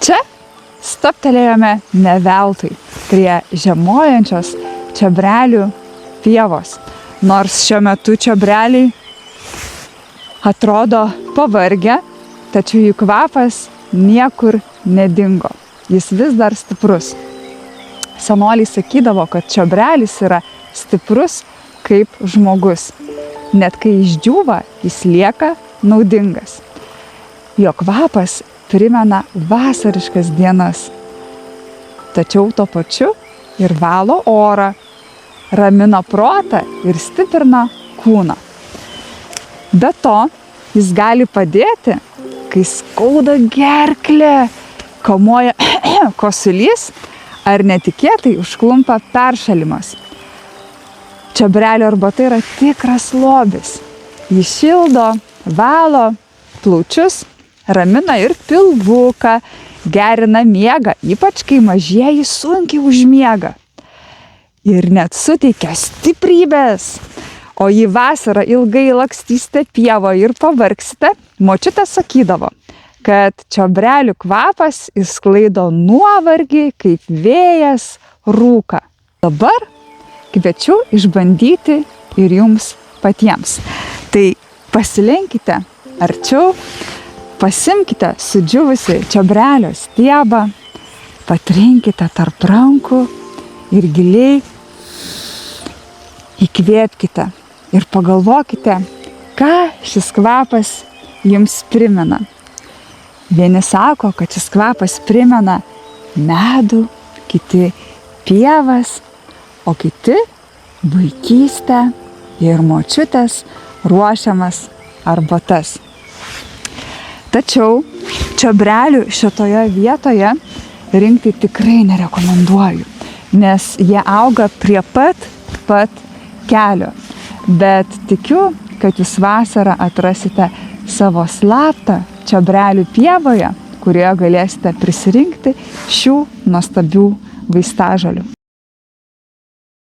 Čia stabtelėjome ne veltui prie žiemojančios čiobrelių pievos. Nors šiuo metu čiobreliai atrodo pavargę, tačiau jų kvapas niekur nedingo. Jis vis dar stiprus. Senoliai sakydavo, kad čiobrelis yra stiprus kaip žmogus. Net kai išdžiūva, jis lieka naudingas. Jo kvapas primena vasariškas dienas. Tačiau tuo pačiu ir valo orą, ramina protą ir stiprina kūną. Be to, jis gali padėti, kai skauda gerklė, kamuoja kosulys ar netikėtai užklumpa peršalimas. Čiobrelio arbata yra tikras lobis. Jis šildo, valo plaučius, ramina ir pilvuką, gerina miegą, ypač kai mažieji sunkiai užmiega. Ir net suteikia stiprybės. O jei vasarą ilgai lakstysite pievoje ir pavargsite, močiutė sakydavo, kad čiobrelių kvapas išsklaido nuovargį kaip vėjas rūką. Dabar kviečiu išbandyti ir jums patiems. Tai pasilenkite arčiau, pasimkite sudžiūvusi čiobrelio stiebą, patrinkite tarp rankų ir giliai įkvėpkite ir pagalvokite, ką šis kvapas jums primena. Vieni sako, kad šis kvapas primena medų, kiti pievas, o kiti vaikystę ir močiutės ruošiamas arbatas. Tačiau čiobrelių šitoje vietoje rinkti tikrai nerekomenduoju, nes jie auga prie pat kelio. Bet tikiu, kad jūs vasarą atrasite savo slaptą čiobrelių pievoje, kurioje galėsite prisirinkti šių nuostabių vaistažolių.